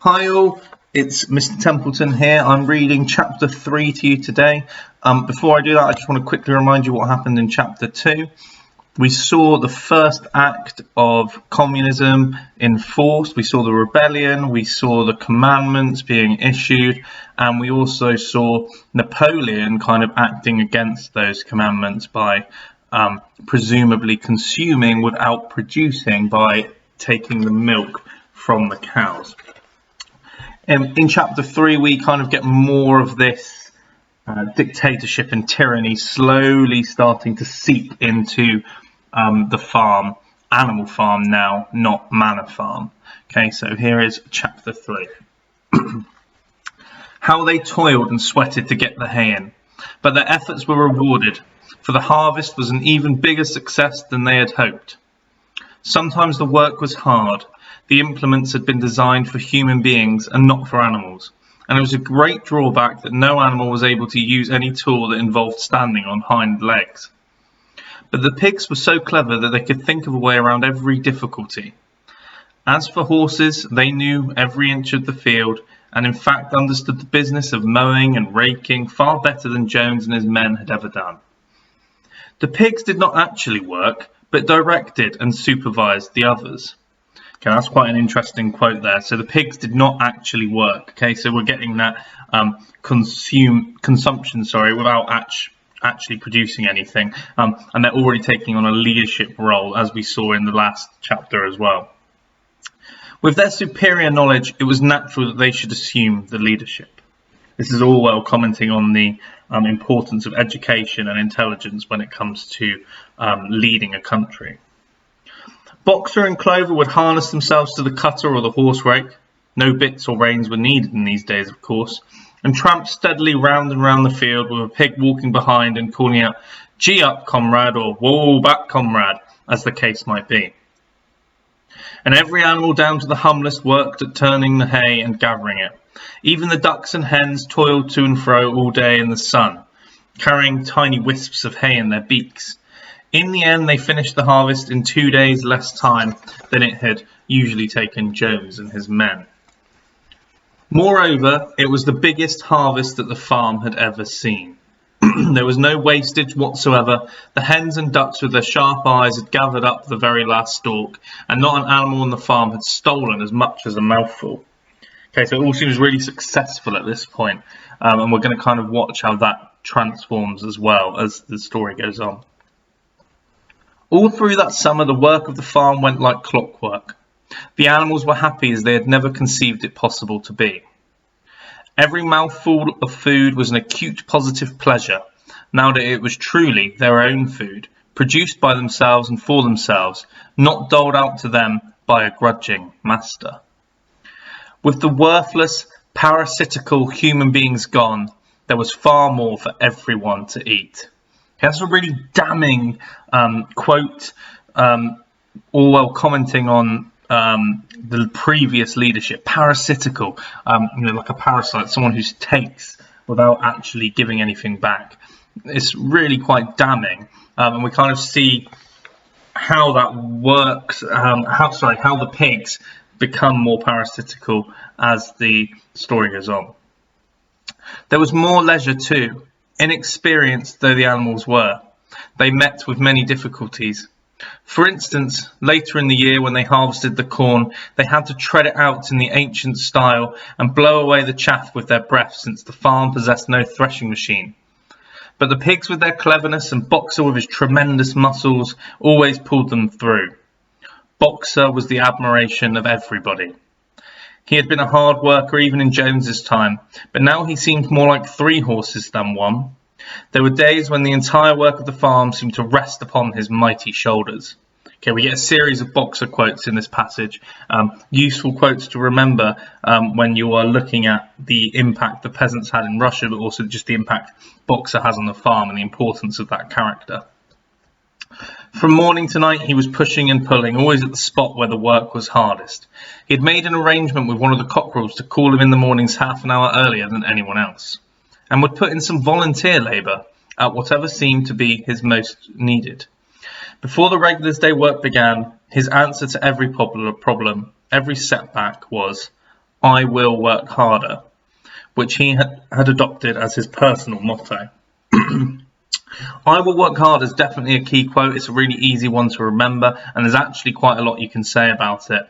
Hi all, it's Mr. Templeton here. I'm reading chapter 3 to you today. Before I do that, I just want to quickly remind you what happened in chapter 2. We saw the first act of communism enforced, we saw the rebellion, we saw the commandments being issued, and we also saw Napoleon kind of acting against those commandments by presumably consuming without producing, by taking the milk from the cows. In chapter 3, we kind of get more of this dictatorship and tyranny slowly starting to seep into the farm, animal farm now, not manor farm. Okay, so here is chapter 3. How they toiled and sweated to get the hay in, but their efforts were rewarded, for the harvest was an even bigger success than they had hoped. Sometimes the work was hard. The implements had been designed for human beings and not for animals, and it was a great drawback that no animal was able to use any tool that involved standing on hind legs. But the pigs were so clever that they could think of a way around every difficulty. As for horses, they knew every inch of the field, and in fact understood the business of mowing and raking far better than Jones and his men had ever done. The pigs did not actually work, but directed and supervised the others. Okay, that's quite an interesting quote there. So the pigs did not actually work. Okay, so we're getting that consumption, without actually producing anything, and they're already taking on a leadership role, as we saw in the last chapter as well. With their superior knowledge, it was natural that they should assume the leadership. This is Orwell commenting on the importance of education and intelligence when it comes to leading a country. Boxer and Clover would harness themselves to the cutter or the horse rake. No bits or reins were needed in these days, of course, and tramp steadily round and round the field with a pig walking behind and calling out, "Gee up, comrade," or "Whoa back, comrade," as the case might be. And every animal down to the humblest worked at turning the hay and gathering it. Even the ducks and hens toiled to and fro all day in the sun, carrying tiny wisps of hay in their beaks. In the end, they finished the harvest in 2 days less time than it had usually taken Jones and his men. Moreover, it was the biggest harvest that the farm had ever seen. There was no wastage whatsoever. The hens and ducks with their sharp eyes had gathered up the very last stalk, and not an animal on the farm had stolen as much as a mouthful. Okay, so it all seems really successful at this point, and we're going to kind of watch how that transforms as well as the story goes on. All through that summer, the work of the farm went like clockwork. The animals were happy as they had never conceived it possible to be. Every mouthful of food was an acute positive pleasure, now that it was truly their own food, produced by themselves and for themselves, not doled out to them by a grudging master. With the worthless, parasitical human beings gone, there was far more for everyone to eat. That's a really damning quote, Orwell commenting on the previous leadership. Parasitical, like a parasite, someone who takes without actually giving anything back. It's really quite damning, and we kind of see how that works, how the pigs become more parasitical as the story goes on. There was more leisure too. Inexperienced though the animals were, they met with many difficulties. For instance, later in the year when they harvested the corn, they had to tread it out in the ancient style and blow away the chaff with their breath, since the farm possessed no threshing machine. But the pigs with their cleverness and Boxer with his tremendous muscles always pulled them through. Boxer was the admiration of everybody. He had been a hard worker even in Jones's time, but now he seemed more like 3 horses than 1. There were days when the entire work of the farm seemed to rest upon his mighty shoulders. Okay, we get a series of Boxer quotes in this passage, useful quotes to remember when you are looking at the impact the peasants had in Russia, but also just the impact Boxer has on the farm and the importance of that character. From morning to night he was pushing and pulling, always at the spot where the work was hardest. He had made an arrangement with one of the cockerels to call him in the mornings half an hour earlier than anyone else, and would put in some volunteer labour at whatever seemed to be his most needed. Before the regular day work began, his answer to every problem, every setback was, "I will work harder," which he had adopted as his personal motto. "I will work hard" is definitely a key quote. It's a really easy one to remember, and there's actually quite a lot you can say about it.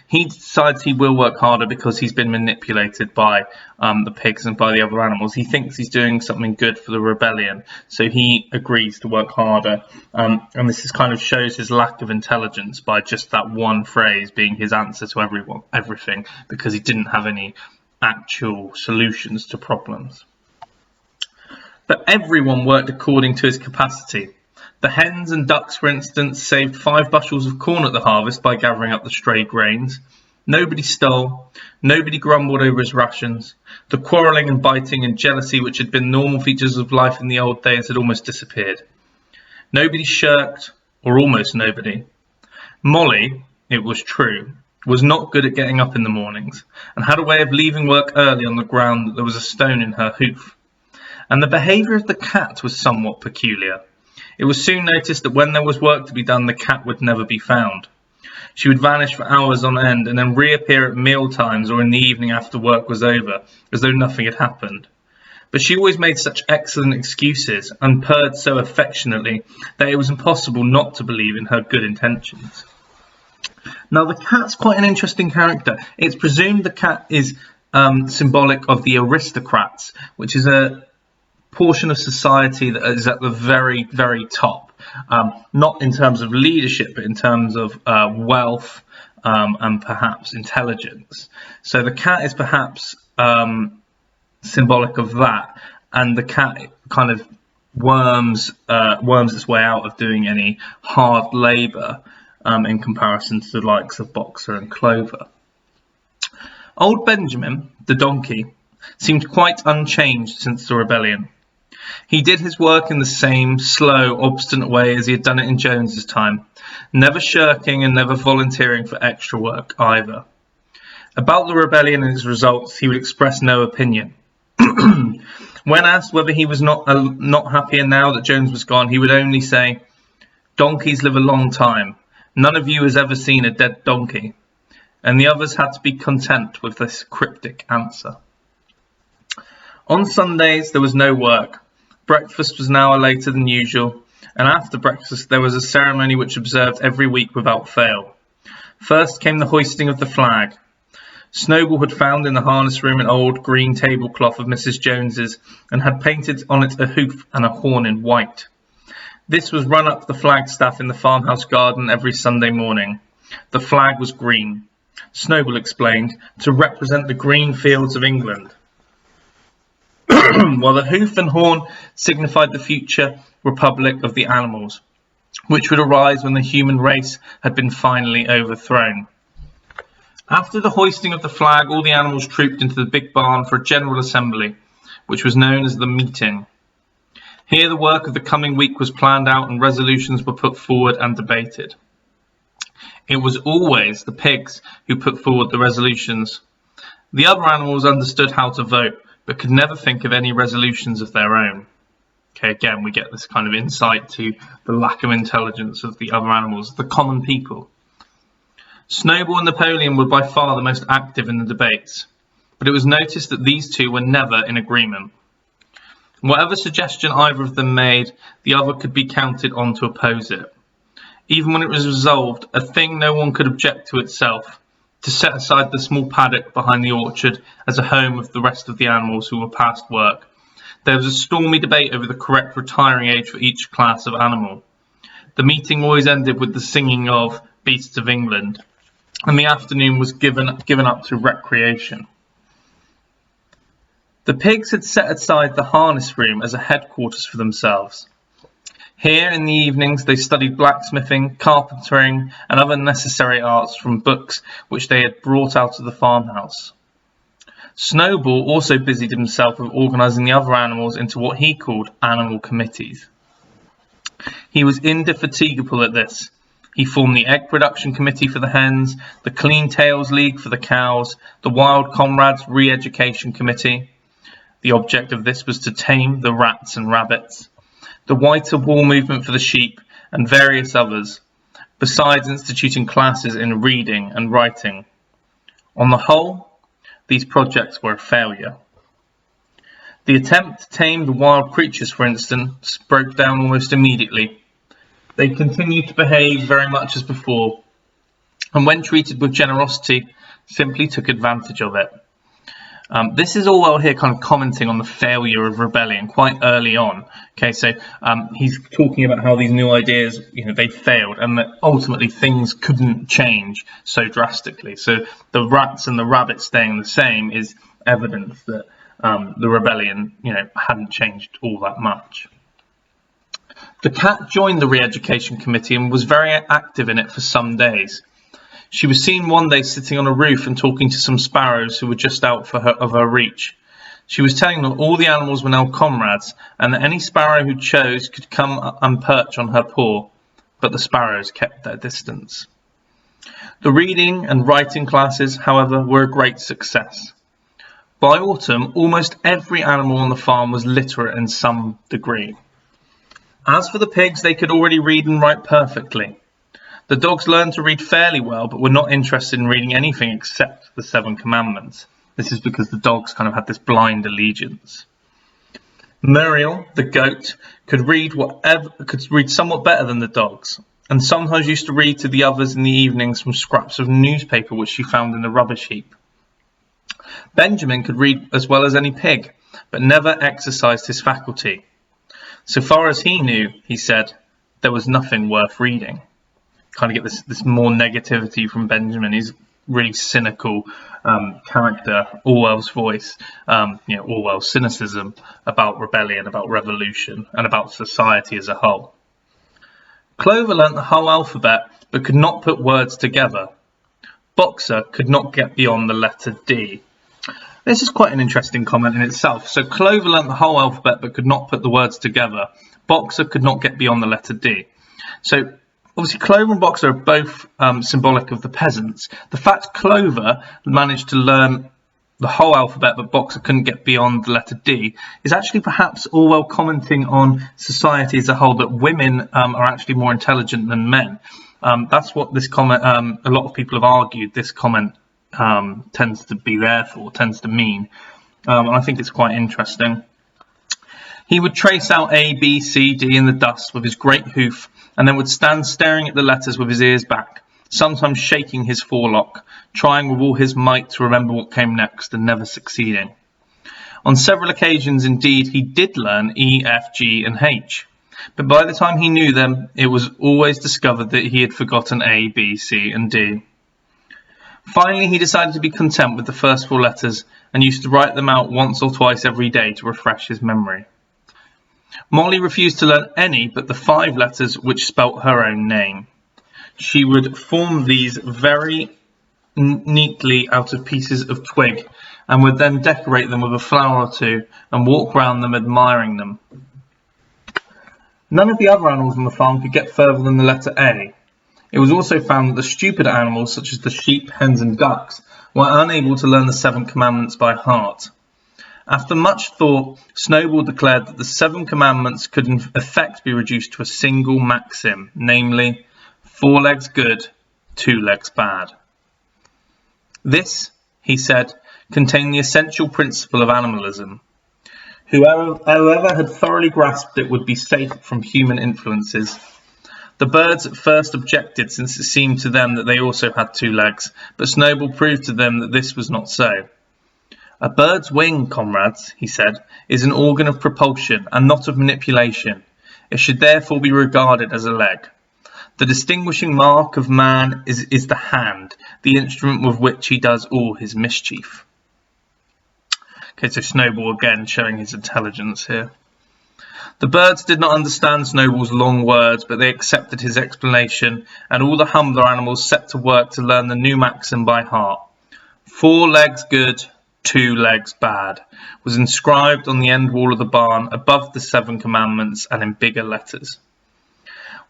He decides he will work harder because he's been manipulated by the pigs and by the other animals. He thinks he's doing something good for the rebellion, so he agrees to work harder. And this kind of shows his lack of intelligence by just that one phrase being his answer to everything, because he didn't have any actual solutions to problems. But everyone worked according to his capacity. The hens and ducks, for instance, saved 5 bushels of corn at the harvest by gathering up the stray grains. Nobody stole. Nobody grumbled over his rations. The quarrelling and biting and jealousy, which had been normal features of life in the old days, had almost disappeared. Nobody shirked, or almost nobody. Mollie, it was true, was not good at getting up in the mornings, and had a way of leaving work early on the ground that there was a stone in her hoof. And the behaviour of the cat was somewhat peculiar. It was soon noticed that when there was work to be done, the cat would never be found. She would vanish for hours on end and then reappear at meal times or in the evening after work was over, as though nothing had happened. But she always made such excellent excuses and purred so affectionately that it was impossible not to believe in her good intentions. Now, the cat's quite an interesting character. It's presumed the cat is symbolic of the aristocrats, which is a portion of society that is at the very, very top, not in terms of leadership, but in terms of wealth and perhaps intelligence. So the cat is perhaps symbolic of that, and the cat kind of worms its way out of doing any hard labour in comparison to the likes of Boxer and Clover. Old Benjamin, the donkey, seemed quite unchanged since the rebellion. He did his work in the same slow, obstinate way as he had done it in Jones's time, never shirking and never volunteering for extra work either. About the rebellion and its results, he would express no opinion. When asked whether he was not happier now that Jones was gone, he would only say, "Donkeys live a long time. None of you has ever seen a dead donkey." And the others had to be content with this cryptic answer. On Sundays, there was no work. Breakfast was an hour later than usual, and after breakfast there was a ceremony which observed every week without fail. First came the hoisting of the flag. Snowball had found in the harness room an old green tablecloth of Mrs. Jones's, and had painted on it a hoof and a horn in white. This was run up the flagstaff in the farmhouse garden every Sunday morning. The flag was green, Snowball explained, to represent the green fields of England, while the hoof and horn signified the future republic of the animals, which would arise when the human race had been finally overthrown. After the hoisting of the flag, all the animals trooped into the big barn for a general assembly, which was known as the meeting. Here the work of the coming week was planned out and resolutions were put forward and debated. It was always the pigs who put forward the resolutions. The other animals understood how to vote, but could never think of any resolutions of their own. Okay, again, we get this kind of insight to the lack of intelligence of the other animals, the common people. Snowball and Napoleon were by far the most active in the debates, but it was noticed that these two were never in agreement. Whatever suggestion either of them made, the other could be counted on to oppose it. Even when it was resolved, a thing no one could object to itself, to set aside the small paddock behind the orchard as a home of the rest of the animals who were past work. There was a stormy debate over the correct retiring age for each class of animal. The meeting always ended with the singing of Beasts of England, and the afternoon was given up to recreation. The pigs had set aside the harness room as a headquarters for themselves. Here in the evenings they studied blacksmithing, carpentering and other necessary arts from books which they had brought out of the farmhouse. Snowball also busied himself with organising the other animals into what he called animal committees. He was indefatigable at this. He formed the Egg Production Committee for the hens, the Clean Tails League for the cows, the Wild Comrades Re-Education Committee. The object of this was to tame the rats and rabbits, the Whiter Wall movement for the sheep, and various others, besides instituting classes in reading and writing. On the whole, these projects were a failure. The attempt to tame the wild creatures, for instance, broke down almost immediately. They continued to behave very much as before, and when treated with generosity, simply took advantage of it. This is Orwell here kind of commenting on the failure of rebellion quite early on. Okay, so he's talking about how these new ideas, they failed, and that ultimately things couldn't change so drastically. So the rats and the rabbits staying the same is evidence that the rebellion, hadn't changed all that much. The cat joined the re-education committee and was very active in it for some days. She was seen one day sitting on a roof and talking to some sparrows who were just out of her reach. She was telling them all the animals were now comrades, and that any sparrow who chose could come and perch on her paw, but the sparrows kept their distance. The reading and writing classes, however, were a great success. By autumn, almost every animal on the farm was literate in some degree. As for the pigs, they could already read and write perfectly. The dogs learned to read fairly well, but were not interested in reading anything except the 7 Commandments. This is because the dogs kind of had this blind allegiance. Muriel, the goat, could read somewhat better than the dogs, and sometimes used to read to the others in the evenings from scraps of newspaper which she found in the rubbish heap. Benjamin could read as well as any pig, but never exercised his faculty. So far as he knew, he said, there was nothing worth reading. Kind of get this more negativity from Benjamin. He's really cynical character, Orwell's voice, Orwell's cynicism about rebellion, about revolution, and about society as a whole. Clover learnt the whole alphabet, but could not put words together. Boxer could not get beyond the letter D. This is quite an interesting comment in itself. So Clover learnt the whole alphabet, but could not put the words together. Boxer could not get beyond the letter D. So obviously, Clover and Boxer are both symbolic of the peasants. The fact Clover managed to learn the whole alphabet, but Boxer couldn't get beyond the letter D, is actually perhaps Orwell commenting on society as a whole, that women are actually more intelligent than men. That's what this comment, a lot of people have argued this comment tends to be there for, tends to mean. And I think it's quite interesting. He would trace out A, B, C, D in the dust with his great hoof, and then would stand staring at the letters with his ears back, sometimes shaking his forelock, trying with all his might to remember what came next and never succeeding. On several occasions, indeed, he did learn E, F, G and H, but by the time he knew them, it was always discovered that he had forgotten A, B, C and D. Finally, he decided to be content with the first 4 letters and used to write them out once or twice every day to refresh his memory. Mollie refused to learn any but the 5 letters which spelt her own name. She would form these very neatly out of pieces of twig and would then decorate them with a flower or two and walk round them admiring them. None of the other animals on the farm could get further than the letter A. It was also found that the stupider animals, such as the sheep, hens and ducks, were unable to learn the 7 Commandments by heart. After much thought, Snowball declared that the 7 Commandments could in effect be reduced to a single maxim, namely, 4 legs good, 2 legs bad. This, he said, contained the essential principle of animalism. Whoever had thoroughly grasped it would be safe from human influences. The birds at first objected, since it seemed to them that they also had 2 legs, but Snowball proved to them that this was not so. A bird's wing, comrades, he said, is an organ of propulsion and not of manipulation. It should therefore be regarded as a leg. The distinguishing mark of man is the hand, the instrument with which he does all his mischief. Okay, so Snowball again showing his intelligence here. The birds did not understand Snowball's long words, but they accepted his explanation, and all the humbler animals set to work to learn the new maxim by heart. 4 legs good, 2 legs bad was inscribed on the end wall of the barn above the 7 Commandments and in bigger letters.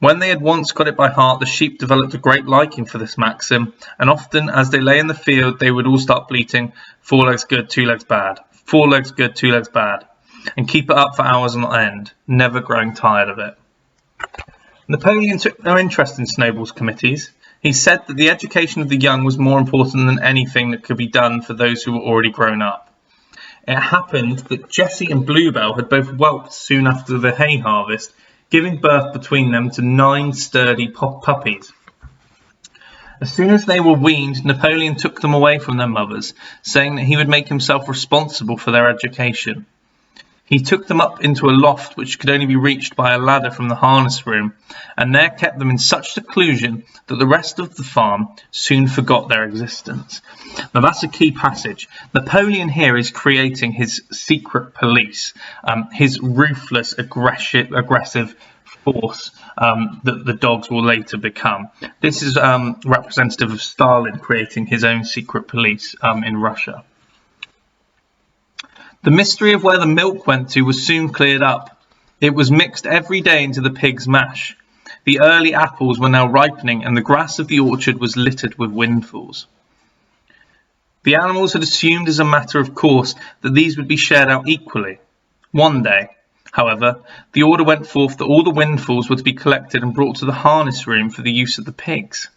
When they had once got it by heart, the sheep developed a great liking for this maxim, and often as they lay in the field they would all start bleating, 4 legs good, 2 legs bad, 4 legs good, 2 legs bad, and keep it up for hours on end, never growing tired of it. Napoleon took no interest in Snowball's committees. He said that the education of the young was more important than anything that could be done for those who were already grown up. It happened that Jessie and Bluebell had both whelped soon after the hay harvest, giving birth between them to 9 sturdy puppies. As soon as they were weaned, Napoleon took them away from their mothers, saying that he would make himself responsible for their education. He took them up into a loft which could only be reached by a ladder from the harness room, and there kept them in such seclusion that the rest of the farm soon forgot their existence. Now that's a key passage. Napoleon here is creating his secret police, his ruthless, aggressive force that the dogs will later become. This is representative of Stalin creating his own secret police in Russia. The mystery of where the milk went to was soon cleared up. It was mixed every day into the pig's mash. The early apples were now ripening, and the grass of the orchard was littered with windfalls. The animals had assumed as a matter of course that these would be shared out equally. One day, however, the order went forth that all the windfalls were to be collected and brought to the harness room for the use of the pigs.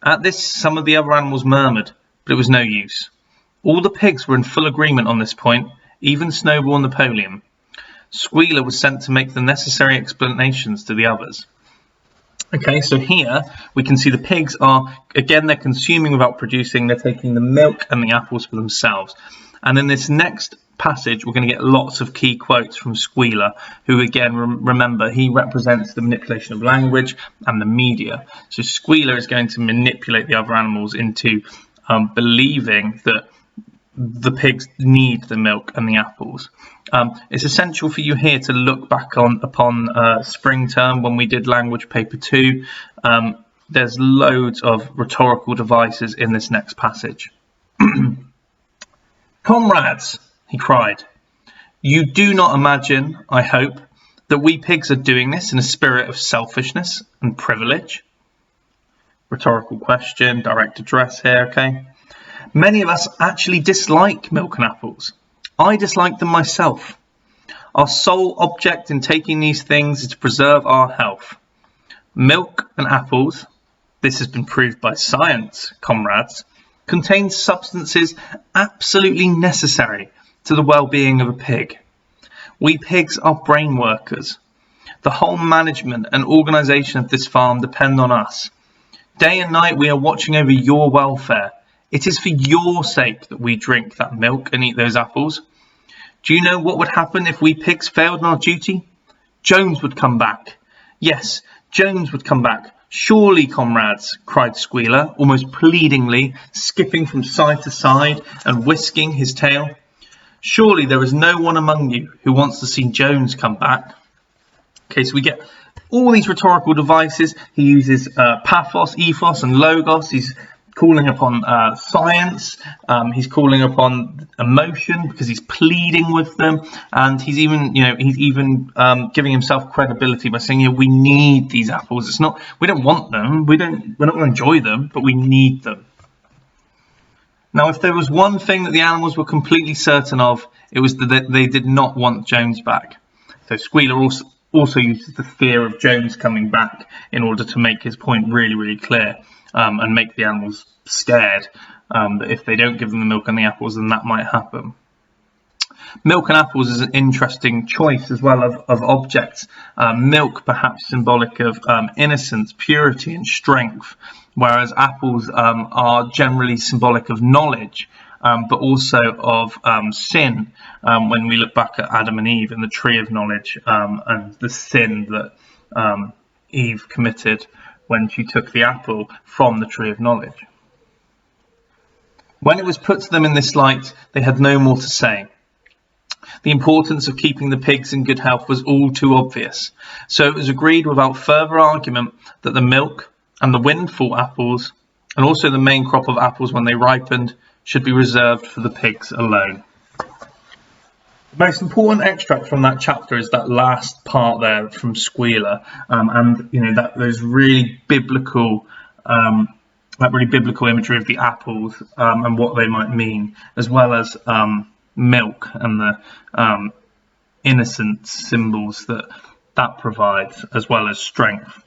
At this, some of the other animals murmured, but it was no use. All the pigs were in full agreement on this point, even Snowball and Napoleon. Squealer was sent to make the necessary explanations to the others. Okay, so here we can see the pigs are, again, they're consuming without producing. They're taking the milk and the apples for themselves. And in this next passage, we're going to get lots of key quotes from Squealer, who, again, remember, he represents the manipulation of language and the media. So Squealer is going to manipulate the other animals into believing that the pigs need the milk and the apples. It's essential for you here to look back upon spring term when we did language paper 2. There's loads of rhetorical devices in this next passage. Comrades, he cried, you do not imagine, I hope, that we pigs are doing this in a spirit of selfishness and privilege? Rhetorical question, direct address here, okay? Many of us actually dislike milk and apples. I dislike them myself. Our sole object in taking these things is to preserve our health. Milk and apples, this has been proved by science, comrades, contain substances absolutely necessary to the well-being of a pig. We pigs are brain workers. The whole management and organisation of this farm depend on us. Day and night we are watching over your welfare. It is for your sake that we drink that milk and eat those apples. Do you know what would happen if we pigs failed in our duty? Jones would come back. Yes, Jones would come back. Surely, comrades, cried Squealer, almost pleadingly, skipping from side to side and whisking his tail. Surely there is no one among you who wants to see Jones come back. Okay, so we get all these rhetorical devices. He uses pathos, ethos, and logos. He's calling upon science, he's calling upon emotion because he's pleading with them, and he's even, giving himself credibility by saying, we need these apples. It's not, we don't want them, we're not going to enjoy them, but we need them. Now, if there was one thing that the animals were completely certain of, it was that they did not want Jones back. So Squealer also uses the fear of Jones coming back in order to make his point really, really clear. And make the animals scared that if they don't give them the milk and the apples, then that might happen. Milk and apples is an interesting choice as well of objects. Milk perhaps symbolic of innocence, purity and strength, whereas apples are generally symbolic of knowledge, but also of sin. When we look back at Adam and Eve and the tree of knowledge and the sin that Eve committed when she took the apple from the tree of knowledge. When it was put to them in this light, they had no more to say. The importance of keeping the pigs in good health was all too obvious, so it was agreed without further argument that the milk and the windfall apples, and also the main crop of apples when they ripened, should be reserved for the pigs alone. The most important extract from that chapter is that last part there from Squealer, and that those really biblical, imagery of the apples and what they might mean, as well as milk and the innocence symbols that provides, as well as strength.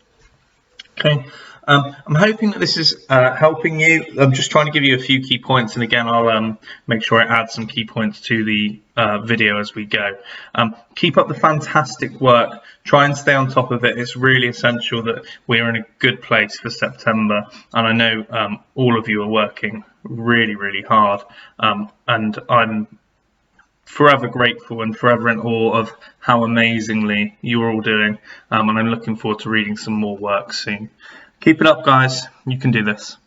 Okay, I'm hoping that this is helping you. I'm just trying to give you a few key points, and again, I'll make sure I add some key points to the video as we go. Keep up the fantastic work. Try and stay on top of it. It's really essential that we're in a good place for September, and I know all of you are working really, really hard, and I'm forever grateful and forever in awe of how amazingly you're all doing, and I'm looking forward to reading some more work soon. Keep it up, guys. You can do this.